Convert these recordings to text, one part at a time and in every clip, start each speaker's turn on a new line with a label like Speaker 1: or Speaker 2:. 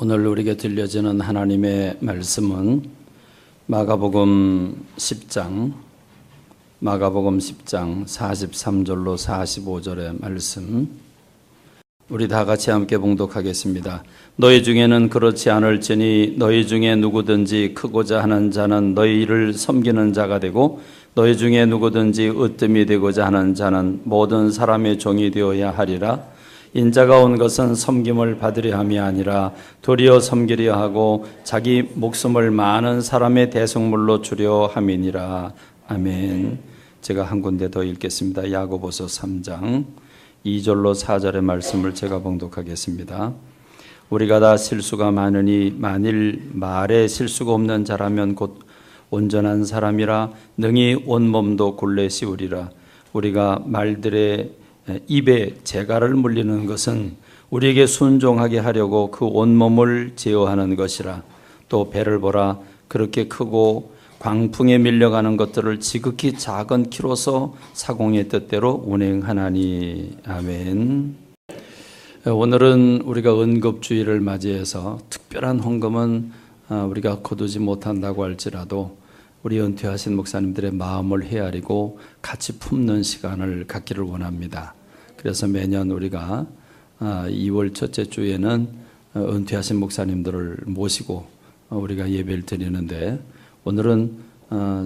Speaker 1: 오늘 우리에게 들려지는 하나님의 말씀은 마가복음 10장 43절로 45절의 말씀, 우리 다 같이 함께 봉독하겠습니다. 너희 중에는 그렇지 않을지니 너희 중에 누구든지 크고자 하는 자는 너희를 섬기는 자가 되고 너희 중에 누구든지 으뜸이 되고자 하는 자는 모든 사람의 종이 되어야 하리라. 인자가 온 것은 섬김을 받으려 함이 아니라 도리어 섬기려 하고 자기 목숨을 많은 사람의 대속물로 주려 함이니라. 아멘. 제가 한 군데 더 읽겠습니다. 야고보서 3장 2절로 4절의 말씀을 제가 봉독하겠습니다. 우리가 다 실수가 많으니 만일 말에 실수가 없는 자라면 곧 온전한 사람이라 능히 온몸도 굴레 씌우리라. 우리가 말들의 입에 재갈을 물리는 것은 우리에게 순종하게 하려고 그 온몸을 제어하는 것이라. 또 배를 보라. 그렇게 크고 광풍에 밀려가는 것들을 지극히 작은 키로서 사공의 뜻대로 운행하나니. 아멘. 오늘은 우리가 은급주의를 맞이해서 특별한 헌금은 우리가 거두지 못한다고 할지라도 우리 은퇴하신 목사님들의 마음을 헤아리고 같이 품는 시간을 갖기를 원합니다. 그래서 매년 우리가 2월 첫째 주에는 은퇴하신 목사님들을 모시고 우리가 예배를 드리는데, 오늘은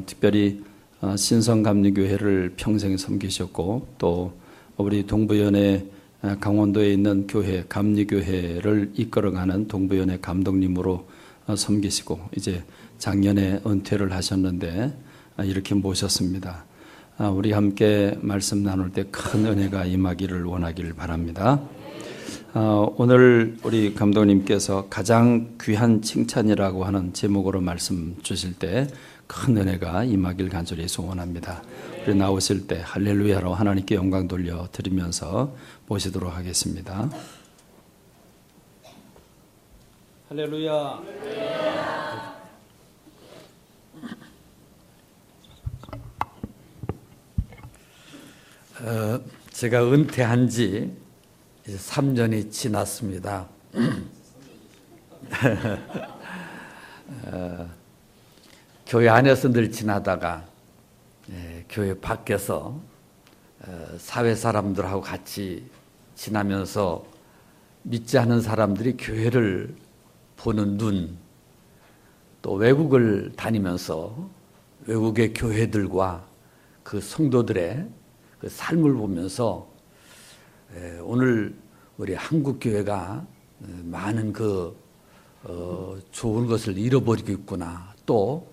Speaker 1: 특별히 신성감리교회를 평생 섬기셨고 또 우리 동부연의 강원도에 있는 교회 감리교회를 이끌어가는 동부연의 감독님으로 섬기시고 이제 작년에 은퇴를 하셨는데 이렇게 모셨습니다. 우리 함께 말씀 나눌 때 큰 은혜가 임하기를 원하기를 바랍니다. 오늘 우리 감독님께서 가장 귀한 칭찬이라고 하는 제목으로 말씀 주실 때 큰 은혜가 임하길 간절히 소원합니다. 우리 나오실 때 할렐루야로 하나님께 영광 돌려 드리면서 모시도록 하겠습니다. 할렐루야.
Speaker 2: 제가 은퇴한 지 이제 3년이 지났습니다. 교회 안에서 늘 지나다가 교회 밖에서 사회 사람들하고 같이 지나면서 믿지 않은 사람들이 교회를 보는 눈, 또 외국을 다니면서 외국의 교회들과 그 성도들의 그 삶을 보면서 오늘 우리 한국 교회가 많은 좋은 것을 잃어버리고 있구나. 또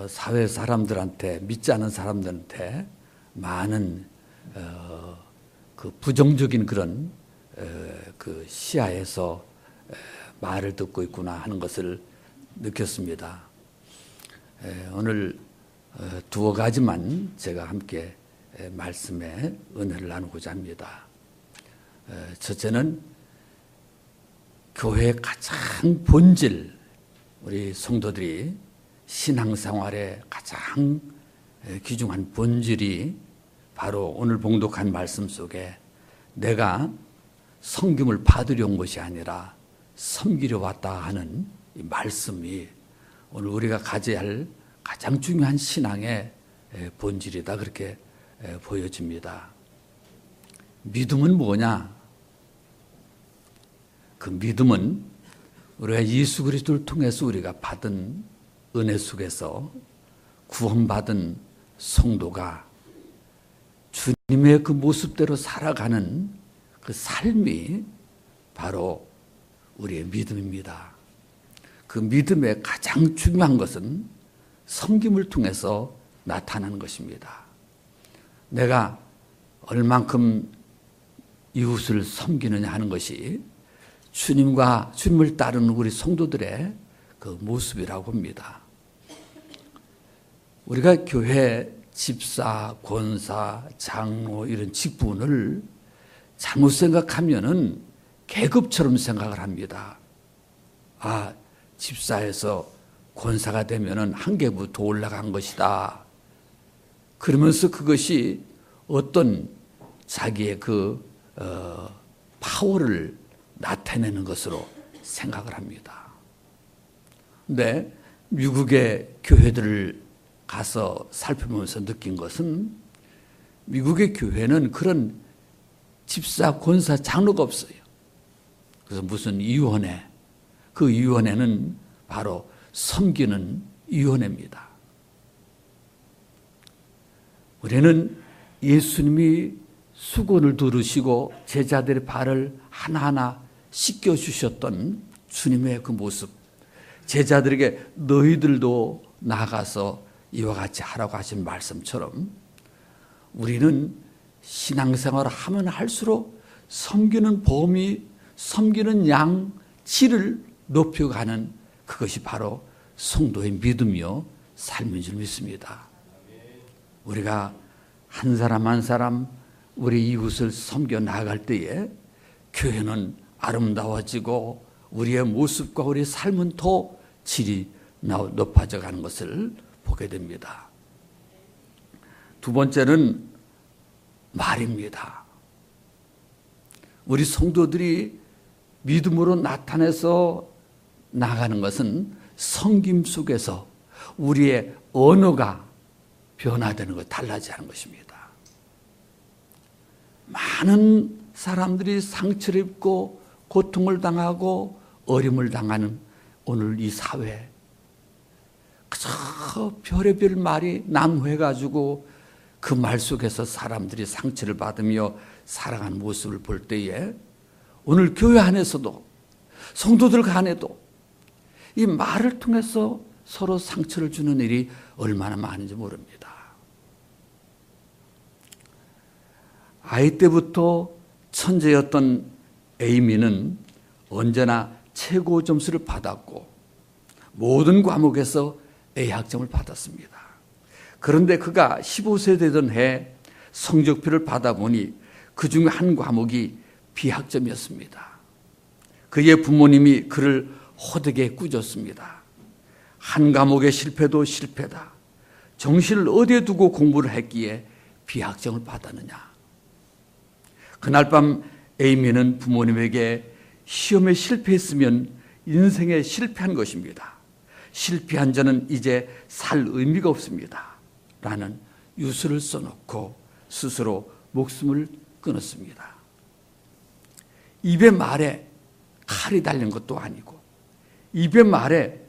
Speaker 2: 사회 사람들한테, 믿지 않은 사람들한테 많은 그 부정적인 그런 그 시야에서 말을 듣고 있구나 하는 것을 느꼈습니다. 오늘 두어 가지만 제가 함께 말씀에 은혜를 나누고자 합니다. 첫째는 교회의 가장 본질, 우리 성도들이 신앙생활의 가장 귀중한 본질이 바로 오늘 봉독한 말씀 속에 내가 섬김을 받으려 온 것이 아니라 섬기려 왔다 하는 이 말씀이 오늘 우리가 가져야 할 가장 중요한 신앙의 본질이다, 그렇게 보여집니다. 믿음은 뭐냐? 그 믿음은 우리가 예수 그리스도를 통해서 우리가 받은 은혜 속에서 구원받은 성도가 주님의 그 모습대로 살아가는 그 삶이 바로 우리의 믿음입니다. 그 믿음의 가장 중요한 것은 섬김을 통해서 나타나는 것입니다. 내가 얼만큼 이웃을 섬기느냐 하는 것이 주님을 따르는 우리 성도들의 그 모습이라고 봅니다. 우리가 교회 집사, 권사, 장로 이런 직분을 잘못 생각하면은 계급처럼 생각을 합니다. 집사에서 권사가 되면은 한 계급 더 올라간 것이다. 그러면서 그것이 어떤 자기의 파워를 나타내는 것으로 생각을 합니다. 근데 미국의 교회들을 가서 살펴보면서 느낀 것은 미국의 교회는 그런 집사, 권사, 장로가 없어요. 그래서 무슨 위원회, 그 위원회는 바로 섬기는 위원회입니다. 우리는 예수님이 수건을 두르시고 제자들의 발을 하나하나 씻겨주셨던 주님의 그 모습, 제자들에게 너희들도 나가서 이와 같이 하라고 하신 말씀처럼 우리는 신앙생활을 하면 할수록 섬기는 범위, 섬기는 양질을 높여가는 그것이 바로 성도의 믿음이요 삶인 줄 믿습니다. 우리가 한 사람 한 사람 우리 이웃을 섬겨 나갈 때에 교회는 아름다워지고 우리의 모습과 우리의 삶은 더 질이 높아져 가는 것을 보게 됩니다. 두 번째는 말입니다. 우리 성도들이 믿음으로 나타내서 나가는 것은 섬김 속에서 우리의 언어가 변화되는 것, 달라지는 것입니다. 많은 사람들이 상처를 입고 고통을 당하고 어려움을 당하는 오늘 이 사회, 그저 별의별 말이 난무해가지고 그 말 속에서 사람들이 상처를 받으며 살아가는 모습을 볼 때에 오늘 교회 안에서도 성도들 간에도 이 말을 통해서 서로 상처를 주는 일이 얼마나 많은지 모릅니다. 아이 때부터 천재였던 에이미는 언제나 최고 점수를 받았고 모든 과목에서 A학점을 받았습니다. 그런데 그가 15세 되던 해 성적표를 받아보니 그 중 한 과목이 B학점이었습니다. 그의 부모님이 그를 호되게 꾸짖습니다. 한 과목의 실패도 실패다. 정신을 어디에 두고 공부를 했기에 B학점을 받았느냐. 그날 밤 에이미는 부모님에게 시험에 실패했으면 인생에 실패한 것입니다. 실패한 자는 이제 살 의미가 없습니다. 라는 유서를 써놓고 스스로 목숨을 끊었습니다. 입의 말에 칼이 달린 것도 아니고 입의 말에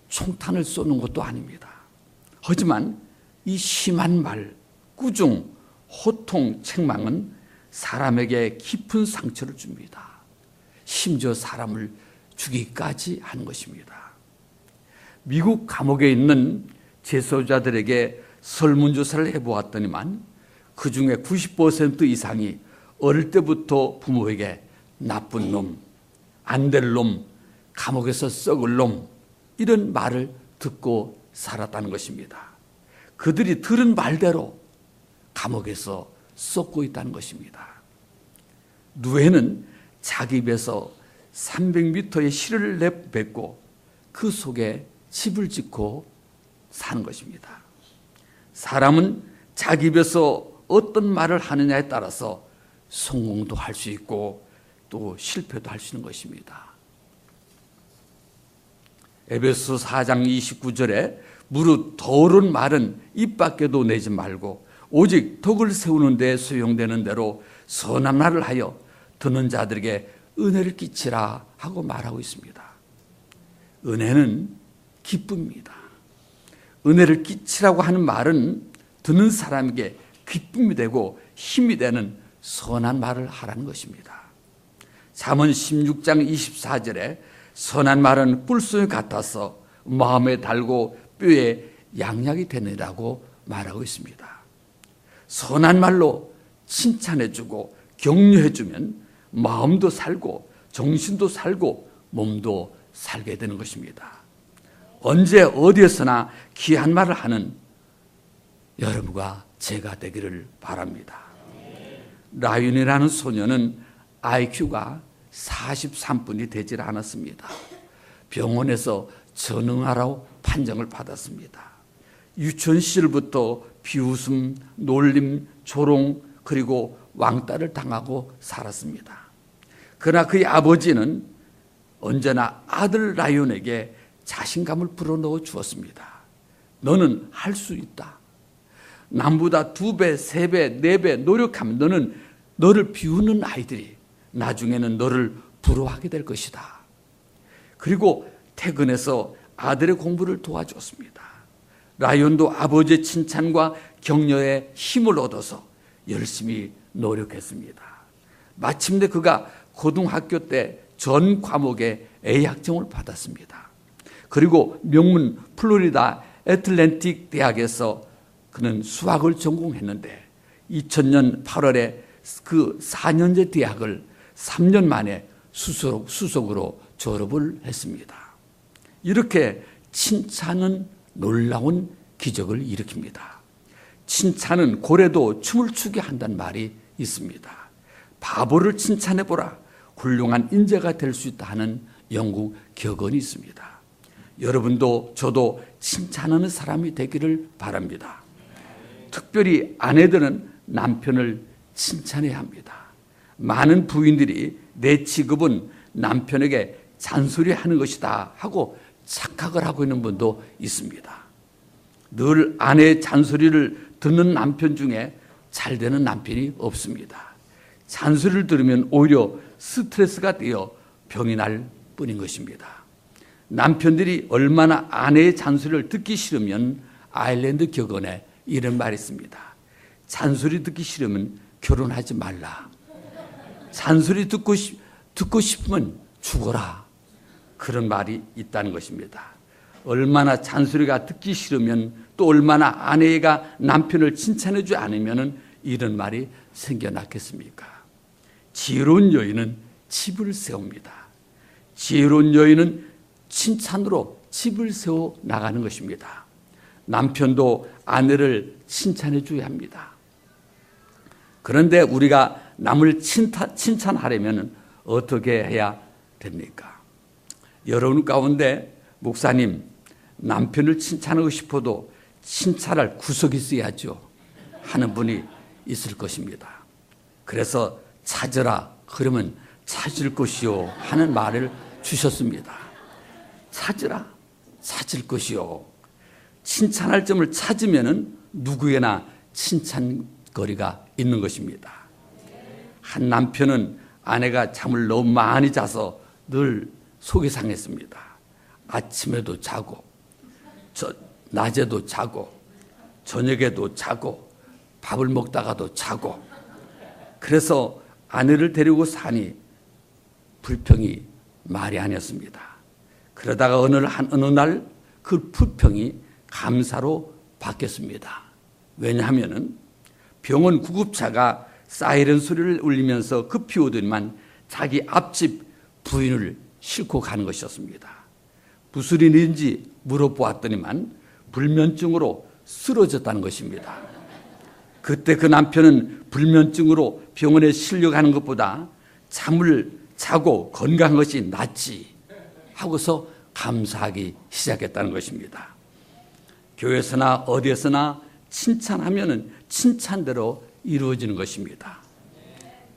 Speaker 2: 총탄을 쏘는 것도 아닙니다. 하지만 이 심한 말, 꾸중, 호통, 책망은 사람에게 깊은 상처를 줍니다. 심지어 사람을 죽이기까지 하는 것입니다. 미국 감옥에 있는 재소자들에게 설문조사를 해보았더니만 그 중에 90% 이상이 어릴 때부터 부모에게 나쁜 놈, 안 될 놈, 감옥에서 썩을 놈 이런 말을 듣고 살았다는 것입니다. 그들이 들은 말대로 감옥에서 썩고 있다는 것입니다. 누에는 자기 입에서 300m의 실을 내뱉고 그 속에 집을 짓고 사는 것입니다. 사람은 자기 입에서 어떤 말을 하느냐에 따라서 성공도 할 수 있고 또 실패도 할 수 있는 것입니다. 에베소서 4장 29절에 무릇 더러운 말은 입 밖에도 내지 말고 오직 덕을 세우는 데 수용되는 대로 선한 말을 하여 듣는 자들에게 은혜를 끼치라 하고 말하고 있습니다. 은혜는 기쁨입니다. 은혜를 끼치라고 하는 말은 듣는 사람에게 기쁨이 되고 힘이 되는 선한 말을 하라는 것입니다. 잠언 16장 24절에 선한 말은 꿀송이 같아서 마음에 달고 뼈에 양약이 되느라고 말하고 있습니다. 선한 말로 칭찬해주고 격려해주면 마음도 살고 정신도 살고 몸도 살게 되는 것입니다. 언제 어디에서나 귀한 말을 하는 여러분과 제가 되기를 바랍니다. 라윤이라는 소녀는 IQ가 43분이 되질 않았습니다. 병원에서 전응하라고 판정을 받았습니다. 유치원 시절부터 비웃음, 놀림, 조롱 그리고 왕따를 당하고 살았습니다. 그러나 그의 아버지는 언제나 아들 라이온에게 자신감을 불어넣어 주었습니다. 너는 할 수 있다. 남보다 2배, 3배, 4배 노력하면 너를 비우는 아이들이 나중에는 너를 부러워하게 될 것이다. 그리고 퇴근해서 아들의 공부를 도와줬습니다. 라이온도 아버지의 칭찬과 격려에 힘을 얻어서 열심히 노력했습니다. 마침내 그가 고등학교 때 전 과목에 A 학점을 받았습니다. 그리고 명문 플로리다 애틀랜틱 대학에서 그는 수학을 전공했는데 2000년 8월에 그 4년제 대학을 3년 만에 수석으로 졸업을 했습니다. 이렇게 칭찬은 놀라운 기적을 일으킵니다. 칭찬은 고래도 춤을 추게 한다는 말이 있습니다. 바보를 칭찬해보라. 훌륭한 인재가 될 수 있다 하는 영국 격언이 있습니다. 여러분도 저도 칭찬하는 사람이 되기를 바랍니다. 특별히 아내들은 남편을 칭찬해야 합니다. 많은 부인들이 내 직업은 남편에게 잔소리하는 것이다 하고 착각을 하고 있는 분도 있습니다. 늘 아내의 잔소리를 듣는 남편 중에 잘 되는 남편이 없습니다. 잔소리를 들으면 오히려 스트레스가 되어 병이 날 뿐인 것입니다. 남편들이 얼마나 아내의 잔소리를 듣기 싫으면 아일랜드 격언에 이런 말이 있습니다. 잔소리 듣기 싫으면 결혼하지 말라. 잔소리 듣고 싶으면 죽어라. 그런 말이 있다는 것입니다. 얼마나 잔소리가 듣기 싫으면 또 얼마나 아내가 남편을 칭찬해주지 않으면 이런 말이 생겨났겠습니까? 지혜로운 여인은 집을 세웁니다. 지혜로운 여인은 칭찬으로 집을 세워 나가는 것입니다. 남편도 아내를 칭찬해 줘야 합니다. 그런데 우리가 남을 칭찬하려면 어떻게 해야 됩니까? 여러분 가운데 목사님, 남편을 칭찬하고 싶어도 칭찬할 구석이 있어야죠 하는 분이 있을 것입니다. 그래서 찾으라 그러면 찾을 것이요 하는 말을 주셨습니다. 찾으라 찾을 것이요. 칭찬할 점을 찾으면 누구에나 칭찬거리가 있는 것입니다. 한 남편은 아내가 잠을 너무 많이 자서 늘 속이 상했습니다. 아침에도 자고 낮에도 자고 저녁에도 자고 밥을 먹다가도 자고 그래서 아내를 데리고 사니 불평이 말이 아니었습니다. 그러다가 어느 날 그 불평이 감사로 바뀌었습니다. 왜냐하면 병원 구급차가 사이렌 소리를 울리면서 급히 오더니만 자기 앞집 부인을 싣고 가는 것이었습니다. 무슨 일인지 물어보았더니만 불면증으로 쓰러졌다는 것입니다. 그때 그 남편은 불면증으로 병원에 실려가는 것보다 잠을 자고 건강한 것이 낫지 하고서 감사하기 시작했다는 것입니다. 교회에서나 어디에서나 칭찬하면 칭찬대로 이루어지는 것입니다.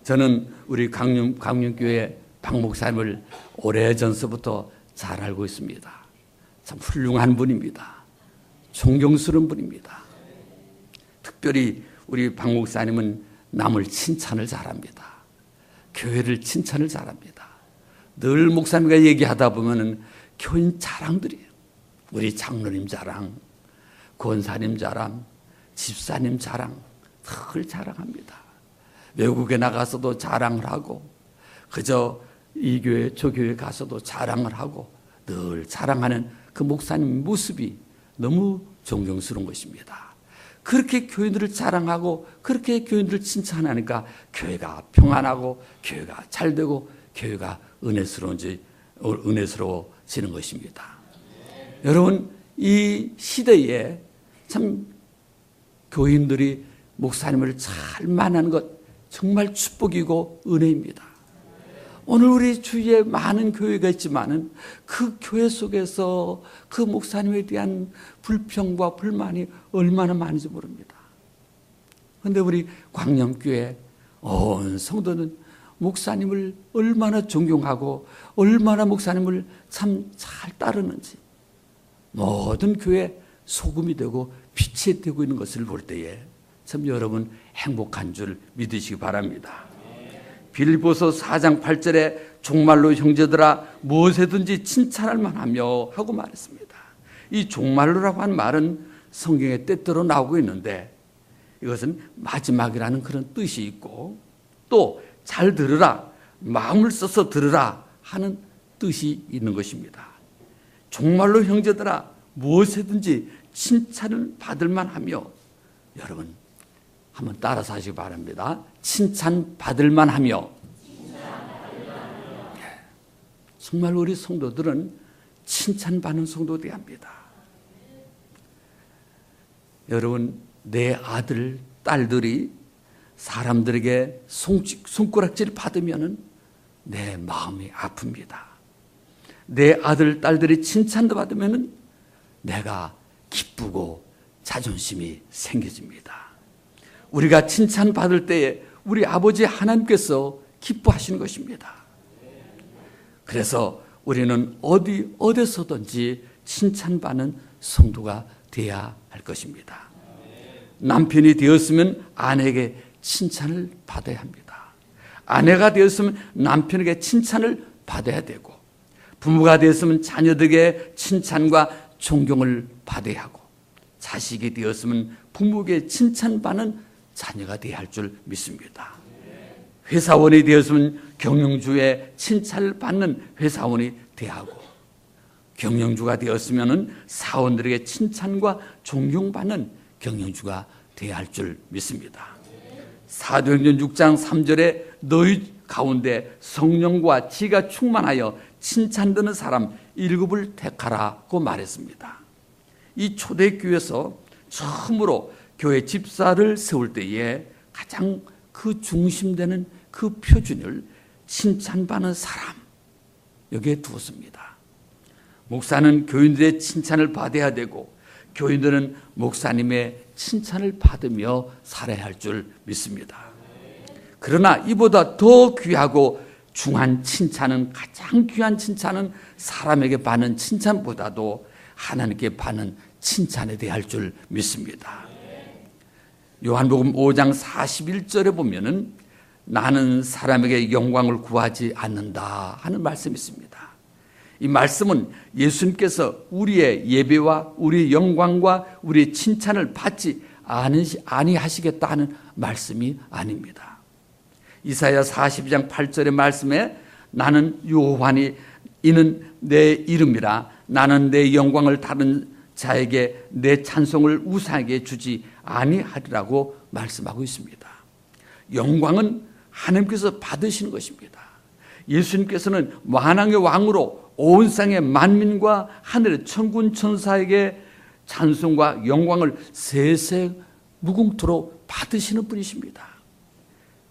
Speaker 2: 저는 우리 강림교회 박 목사님을 오래전서부터 잘 알고 있습니다. 참 훌륭한 분입니다. 존경스러운 분입니다. 특별히 우리 박 목사님은 남을 칭찬을 잘합니다. 교회를 칭찬을 잘합니다. 늘 목사님과 얘기하다 보면은 교인 자랑들이에요. 우리 장로님 자랑, 권사님 자랑, 집사님 자랑 늘 자랑합니다. 외국에 나가서도 자랑을 하고 그저 이 교회 저 교회 가서도 자랑을 하고 늘 자랑하는 그 목사님 모습이 너무 존경스러운 것입니다. 그렇게 교인들을 자랑하고 그렇게 교인들을 칭찬하니까 교회가 평안하고 교회가 잘되고 교회가 은혜스러워지는 것입니다. 여러분 이 시대에 참 교인들이 목사님을 잘 만나는 것 정말 축복이고 은혜입니다. 오늘 우리 주위에 많은 교회가 있지만은 그 교회 속에서 그 목사님에 대한 불평과 불만이 얼마나 많은지 모릅니다. 그런데 우리 광명교회 온 성도는 목사님을 얼마나 존경하고 얼마나 목사님을 참 잘 따르는지, 모든 교회 소금이 되고 빛이 되고 있는 것을 볼 때에 참 여러분 행복한 줄 믿으시기 바랍니다. 빌립보서 4장 8절에 종말로 형제들아 무엇에든지 칭찬할 만하며 하고 말했습니다. 이 종말로라고 한 말은 성경에 때때로 나오고 있는데 이것은 마지막이라는 그런 뜻이 있고 또 잘 들으라, 마음을 써서 들으라 하는 뜻이 있는 것입니다. 종말로 형제들아 무엇에든지 칭찬을 받을 만하며, 여러분 한번 따라서 하시기 바랍니다. 칭찬 받을 만하며. 정말 우리 성도들은 칭찬받는 성도 되어야 합니다. 여러분, 내 아들, 딸들이 사람들에게 손가락질 받으면 내 마음이 아픕니다. 내 아들, 딸들이 칭찬도 받으면 내가 기쁘고 자존심이 생겨집니다. 우리가 칭찬받을 때에 우리 아버지 하나님께서 기뻐하시는 것입니다. 그래서 우리는 어디서든지 칭찬받는 성도가 되어야 할 것입니다. 남편이 되었으면 아내에게 칭찬을 받아야 합니다. 아내가 되었으면 남편에게 칭찬을 받아야 되고, 부모가 되었으면 자녀들에게 칭찬과 존경을 받아야 하고, 자식이 되었으면 부모에게 칭찬받는 자녀가 되어야 할 줄 믿습니다. 회사원이 되었으면 경영주의 칭찬을 받는 회사원이 되어야 하고, 경영주가 되었으면 사원들에게 칭찬과 존경받는 경영주가 되어야 할 줄 믿습니다. 사도행전 6장 3절에 너희 가운데 성령과 지가 충만하여 칭찬 듣는 사람 7을 택하라고 말했습니다. 이 초대교회에서 처음으로 교회 집사를 세울 때에 가장 그 중심되는 그 표준을 칭찬받는 사람, 여기에 두었습니다. 목사는 교인들의 칭찬을 받아야 되고 교인들은 목사님의 칭찬을 받으며 살아야 할 줄 믿습니다. 그러나 이보다 더 귀하고 중한 칭찬은, 가장 귀한 칭찬은 사람에게 받는 칭찬보다도 하나님께 받는 칭찬에 대해 할 줄 믿습니다. 요한복음 5장 41절에 보면은 나는 사람에게 영광을 구하지 않는다 하는 말씀이 있습니다. 이 말씀은 예수님께서 우리의 예배와 우리의 영광과 우리의 칭찬을 받지 아니하시겠다 하는 말씀이 아닙니다. 이사야 42장 8절의 말씀에 나는 요한이 이는 내 이름이라 나는 내 영광을 다른 자에게 내 찬송을 우상에게 주지 아니하리라고 말씀하고 있습니다. 영광은 하나님께서 받으시는 것입니다. 예수님께서는 만왕의 왕으로 온 세상의 만민과 하늘의 천군 천사에게 찬송과 영광을 세세 무궁토록 받으시는 분이십니다.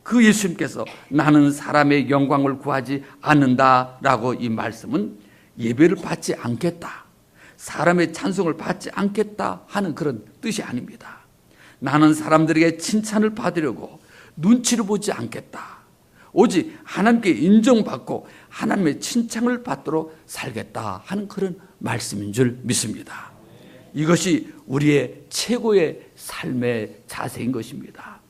Speaker 2: 그 예수님께서 나는 사람의 영광을 구하지 않는다라고 이 말씀은 예배를 받지 않겠다, 사람의 찬송을 받지 않겠다 하는 그런 뜻이 아닙니다. 나는 사람들에게 칭찬을 받으려고 눈치를 보지 않겠다, 오직 하나님께 인정받고 하나님의 칭찬을 받도록 살겠다 하는 그런 말씀인 줄 믿습니다. 이것이 우리의 최고의 삶의 자세인 것입니다.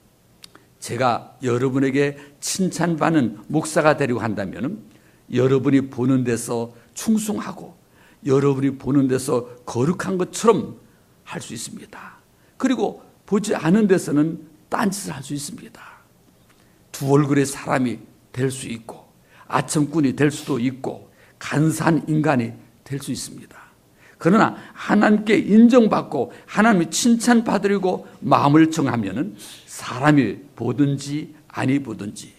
Speaker 2: 제가 여러분에게 칭찬받는 목사가 되려고 한다면 여러분이 보는 데서 충성하고 여러분이 보는 데서 거룩한 것처럼 할 수 있습니다. 그리고 보지 않은 데서는 딴짓을 할 수 있습니다. 두 얼굴의 사람이 될 수 있고 아첨꾼이 될 수도 있고 간사한 인간이 될 수 있습니다. 그러나 하나님께 인정받고 하나님의 칭찬받으려고 마음을 정하면 사람이 보든지 아니 보든지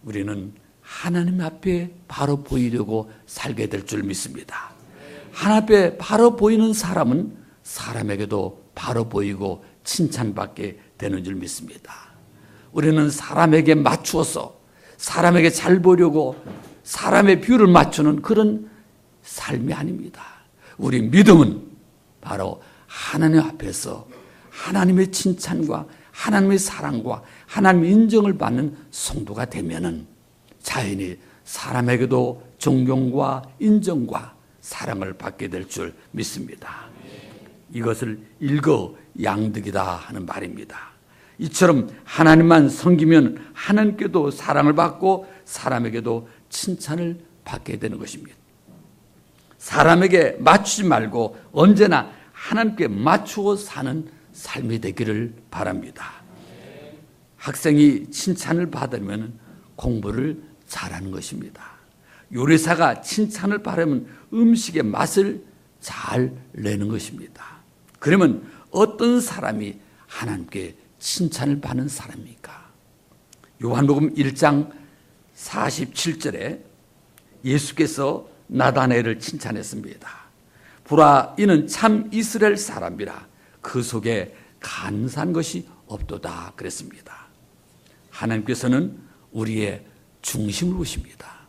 Speaker 2: 우리는 하나님 앞에 바로 보이려고 살게 될 줄 믿습니다. 하나님 앞에 바로 보이는 사람은 사람에게도 바로 보이고 칭찬받게 되는 줄 믿습니다. 우리는 사람에게 맞추어서 사람에게 잘 보려고 사람의 뷰를 맞추는 그런 삶이 아닙니다. 우리 믿음은 바로 하나님 앞에서 하나님의 칭찬과 하나님의 사랑과 하나님의 인정을 받는 성도가 되면은 자연히 사람에게도 존경과 인정과 사랑을 받게 될 줄 믿습니다. 이것을 일거양득이다 하는 말입니다. 이처럼 하나님만 섬기면 하나님께도 사랑을 받고 사람에게도 칭찬을 받게 되는 것입니다. 사람에게 맞추지 말고 언제나 하나님께 맞추어 사는 삶이 되기를 바랍니다. 학생이 칭찬을 받으면 공부를 잘하는 것입니다. 요리사가 칭찬을 받으면 음식의 맛을 잘 내는 것입니다. 그러면 어떤 사람이 하나님께 칭찬을 받는 사람입니까? 요한복음 1장 47절에 예수께서 나다나엘을 칭찬했습니다. 보라, 이는 참 이스라엘 사람이라 그 속에 간사한 것이 없도다 그랬습니다. 하나님께서는 우리의 중심을 보십니다.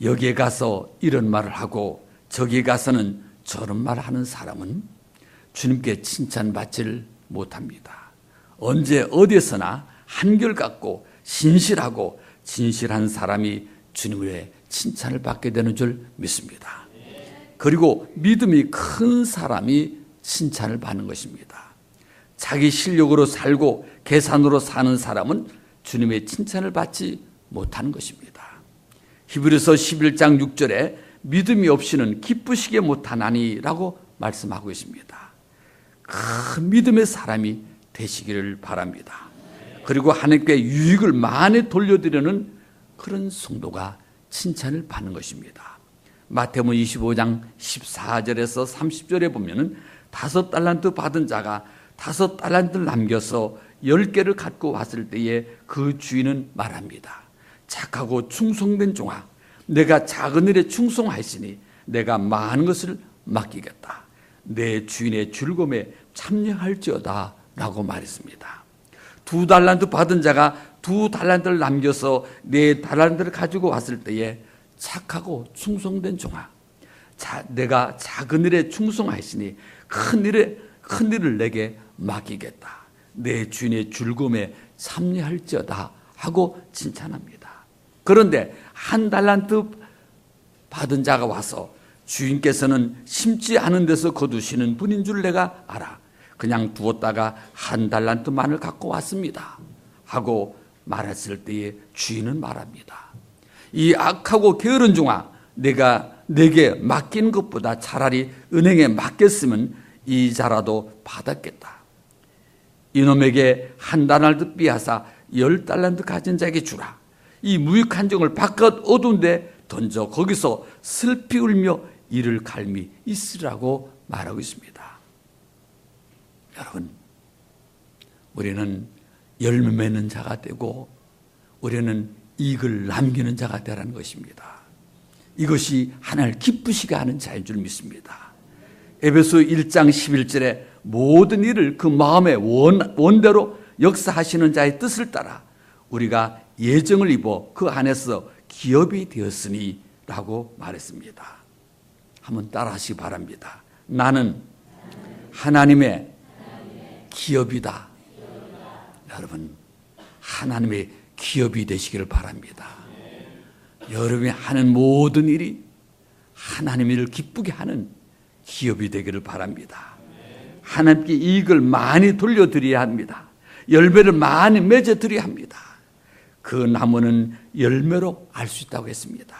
Speaker 2: 여기에 가서 이런 말을 하고 저기에 가서는 저런 말을 하는 사람은 주님께 칭찬받지를 못합니다. 언제 어디에서나 한결같고 신실하고 진실한 사람이 주님의 칭찬을 받게 되는 줄 믿습니다. 그리고 믿음이 큰 사람이 칭찬을 받는 것입니다. 자기 실력으로 살고 계산으로 사는 사람은 주님의 칭찬을 받지 못하는 것입니다. 히브리서 11장 6절에 믿음이 없이는 기쁘시게 못하나니라고 말씀하고 있습니다. 큰 믿음의 사람이 되시기를 바랍니다. 그리고 하나님께 유익을 많이 돌려드리는 그런 성도가 칭찬을 받는 것입니다. 마태복음 25장 14절에서 30절에 보면은 5달란트 받은 자가 5달란트를 남겨서 10개를 갖고 왔을 때에 그 주인은 말합니다. 착하고 충성된 종아, 내가 작은 일에 충성하였으니 내가 많은 것을 맡기겠다. 내 주인의 즐거움에 참여할지어다 라고 말했습니다. 2달란트 받은 자가 2달란트를 남겨서 4달란트를 가지고 왔을 때에 착하고 충성된 종아, 내가 작은 일에 충성하였으니 큰 일을 내게 맡기겠다. 내 주인의 즐거움에 참여할지어다 하고 칭찬합니다. 그런데 1달란트 받은 자가 와서 주인께서는 심지 않은 데서 거두시는 분인 줄 내가 알아. 그냥 두었다가 1달란트만을 갖고 왔습니다 하고 말했을 때에 주인은 말합니다. 이 악하고 게으른 종아, 내가 내게 맡긴 것보다 차라리 은행에 맡겼으면 이자라도 받았겠다. 이놈에게 1달란트 빼앗아 10달란트 가진 자에게 주라. 이 무익한 종을 바깥 어두운 데 던져 거기서 슬피 울며 이를 갈미 있으라고 말하고 있습니다. 여러분, 우리는 열매 맺는 자가 되고 우리는 이익을 남기는 자가 되라는 것입니다. 이것이 하나님을 기쁘시게 하는 자인 줄 믿습니다. 에베소 1장 11절에 모든 일을 그 마음의 원대로 역사하시는 자의 뜻을 따라 우리가 예정을 입어 그 안에서 기업이 되었으니 라고 말했습니다. 한번 따라 하시기 바랍니다. 나는 하나님의 기업이다. 여러분, 하나님의 기업이 되시기를 바랍니다. 여러분이 하는 모든 일이 하나님을 기쁘게 하는 기업이 되기를 바랍니다. 하나님께 이익을 많이 돌려드려야 합니다. 열매를 많이 맺어드려야 합니다. 그 나무는 열매로 알 수 있다고 했습니다.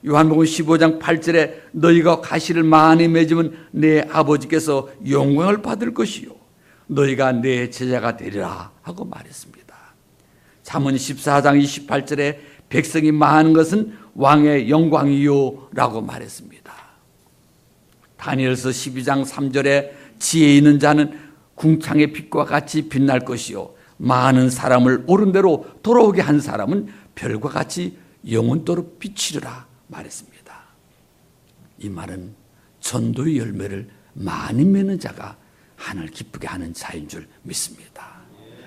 Speaker 2: 요한복음 15장 8절에 너희가 가시를 많이 맺으면 내 아버지께서 영광을 받을 것이요 너희가 내 제자가 되리라 하고 말했습니다. 잠언 14장 28절에 백성이 많은 것은 왕의 영광이요 라고 말했습니다. 다니엘서 12장 3절에 지혜 있는 자는 궁창의 빛과 같이 빛날 것이요 많은 사람을 옳은 대로 돌아오게 한 사람은 별과 같이 영원토록 비치리라 말했습니다. 이 말은 전도의 열매를 많이 맺는 자가 하나님을 기쁘게 하는 자인 줄 믿습니다.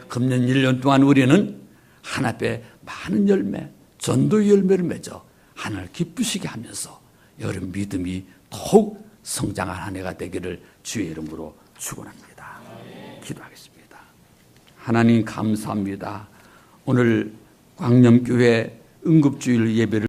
Speaker 2: 금년 1년 동안 우리는 하나님 앞에 많은 열매, 전도의 열매를 맺어 하나님을 기쁘시게 하면서 여러분 믿음이 더욱 성장한 한 해가 되기를 주의 이름으로 축원합니다. 기도하겠습니다. 하나님 감사합니다. 오늘 광염교회 응급주일 예배를